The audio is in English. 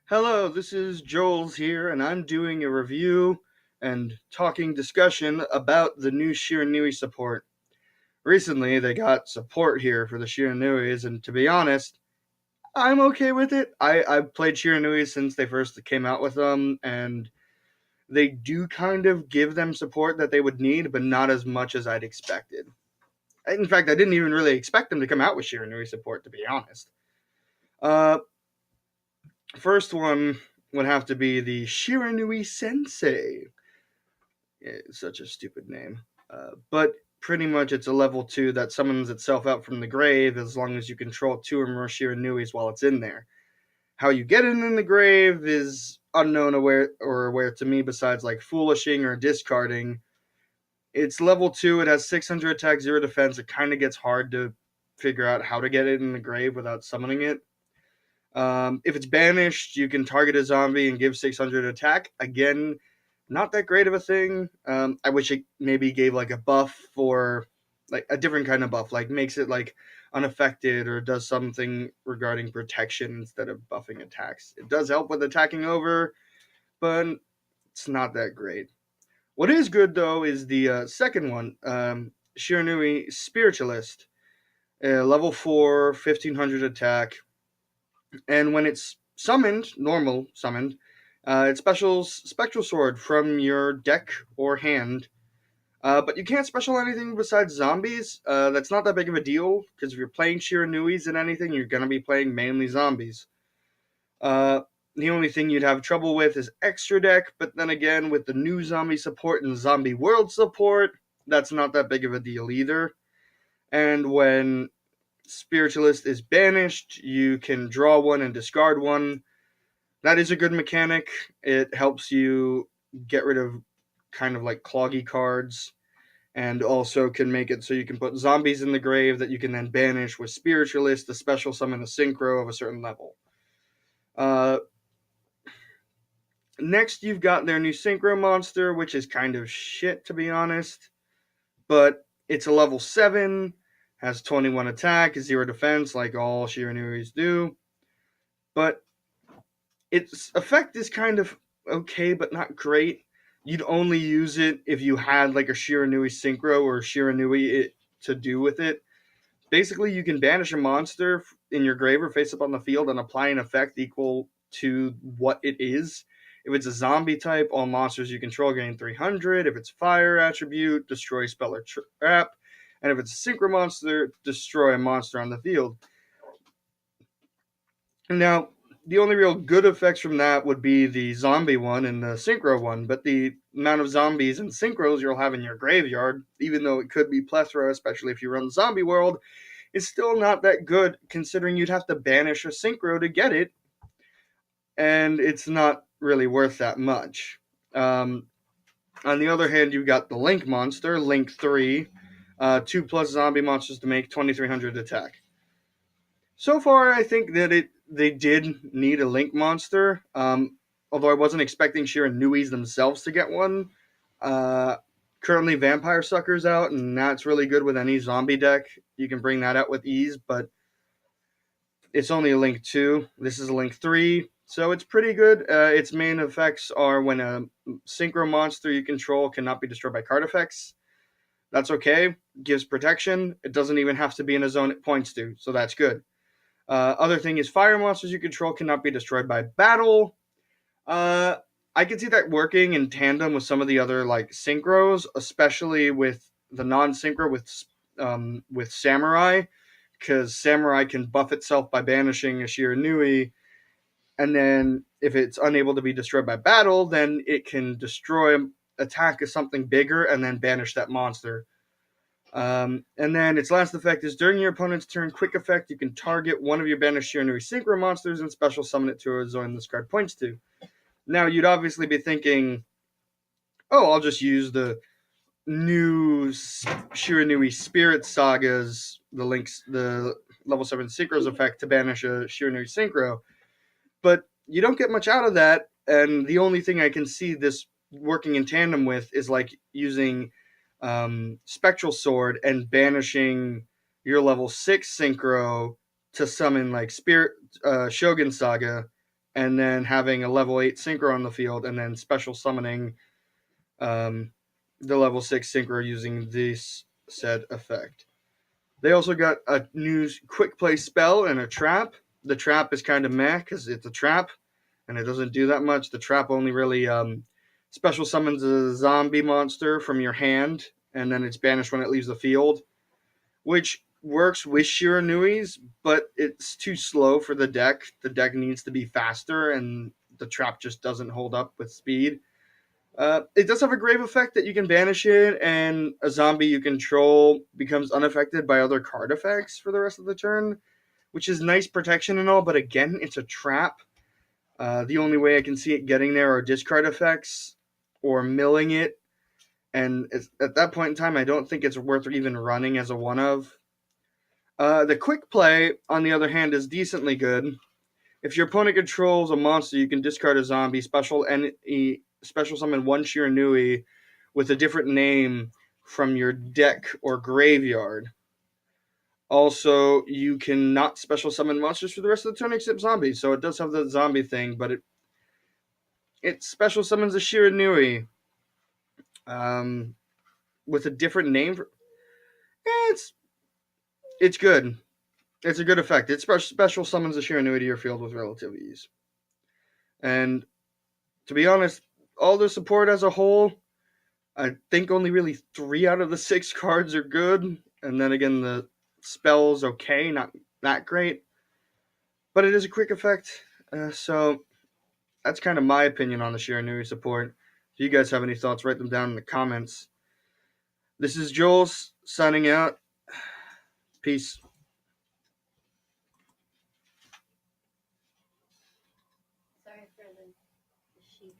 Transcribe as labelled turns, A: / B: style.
A: Hello, this is Joholz here, and I'm doing a review and talking discussion about the new Shiranui support. Recently, they got support here for the Shiranuis, and to be honest, I'm okay with it. I've played Shiranui since they first came out with them, and they do kind of give them support that they would need, but not as much as I'd expected. In fact, I didn't even really expect them to come out with Shiranui support, to be honest. Uh, First one would have to be the Shiranui Sensei. It's such a stupid name. But pretty much it's a level 2 that summons itself out from the grave as long as you control 2 or more Shiranuis while it's in there. How you get it in the grave is unknown aware to me besides like foolishing or discarding. It's level 2, it has 600 attack, 0 defense. It kind of gets hard to figure out how to get it in the grave without summoning it. If it's banished, you can target a zombie and give 600 attack. Again, not that great of a thing. I wish it maybe gave like a buff for like a different kind of buff, like makes it like unaffected or does something regarding protection instead of buffing attacks. It does help with attacking over, but it's not that great. What is good though is the second one, Shiranui Spiritualist, level 4, 1500 attack. And when it's summoned, normal summoned, it specials Spectral Sword from your deck or hand. But you can't special anything besides zombies. That's not that big of a deal, because if you're playing Shiranuis and anything, you're going to be playing mainly zombies. Uh, the only thing you'd have trouble with is extra deck, but then again, with the new zombie support and zombie world support, that's not that big of a deal either. And when Spiritualist is banished, you can draw one and discard one. That is a good mechanic. It helps you get rid of kind of like cloggy cards, and also can make it so you can put zombies in the grave that you can then banish with Spiritualist, the special summon a synchro of a certain level. Uh, Next, you've got their new Synchro Monster, which is kind of shit, to be honest. But it's a level 7, has 21 attack, 0 defense, like all Shiranuis do. But its effect is kind of okay, but not great. You'd only use it if you had like a Shiranui Synchro or Shiranui to do with it. Basically, you can banish a monster in your grave or face up on the field and apply an effect equal to what it is. If it's a zombie type, all monsters you control gain 300. If it's fire attribute, destroy spell or trap. And if it's a synchro monster, destroy a monster on the field. Now, the only real good effects from that would be the zombie one and the synchro one, but the amount of zombies and synchros you'll have in your graveyard, even though it could be plethora, especially if you run Zombie World, is still not that good considering you'd have to banish a synchro to get it, and it's not really worth that much. On the other hand, you've got the Link monster, Link 3, 2 plus zombie monsters to make 2300 attack. So far, I think that they did need a Link monster. Although I wasn't expecting Shiranuis themselves to get one. Currently, Vampire Sucker's out, and that's really good with any zombie deck. You can bring that out with ease, but it's only a Link 2. This is a Link 3, so it's pretty good. Its main effects are when a Synchro monster you control cannot be destroyed by card effects. That's okay. Gives protection. It doesn't even have to be in a zone it points to, so that's good. Other thing is fire monsters you control cannot be destroyed by battle. I can see that working in tandem with some of the other like synchros, especially with the non-synchro with Samurai, because Samurai can buff itself by banishing a Shiranui, and then if it's unable to be destroyed by battle, then it can attack as something bigger, and then banish that monster. And then its last effect is during your opponent's turn, quick effect, you can target one of your banished Shiranui Synchro monsters and special summon it to a zone this card points to. Now, you'd obviously be thinking, oh, I'll just use the new Shiranui Spirit Sagas, the level 7 Synchros effect to banish a Shiranui Synchro. But you don't get much out of that, and the only thing I can see this working in tandem with is like using Spectral Sword and banishing your level 6 Synchro to summon like Shogun Saga, and then having a level 8 Synchro on the field, and then special summoning the level 6 Synchro using this said effect. They also got a new quick play spell and a trap. The trap is kind of meh because it's a trap and it doesn't do that much. The trap only really special summons a zombie monster from your hand, and then it's banished when it leaves the field, which works with Shiranui's, but it's too slow for the deck. The deck needs to be faster, and the trap just doesn't hold up with speed. It does have a grave effect that you can banish it, and a zombie you control becomes unaffected by other card effects for the rest of the turn, which is nice protection and all, but again, it's a trap. The only way I can see it getting there are discard effects or milling it, and at that point in time, I don't think it's worth even running as a one of. The quick play, on the other hand, is decently good. If your opponent controls a monster, you can discard a zombie, special summon one Shiranui with a different name from your deck or graveyard. Also, you can not special summon monsters for the rest of the turn except zombies, so it does have the zombie thing, but it special summons a Shiranui with a different name. It's good. It's a good effect. It special summons a Shiranui to your field with relative ease. And to be honest, all the support as a whole, I think only really 3 out of the 6 cards are good. And then again, the spell's okay, not that great. But it is a quick effect. So that's kind of my opinion on the Shiranui support. If you guys have any thoughts, write them down in the comments. This is Joholz signing out. Peace.
B: Sorry for the sheep.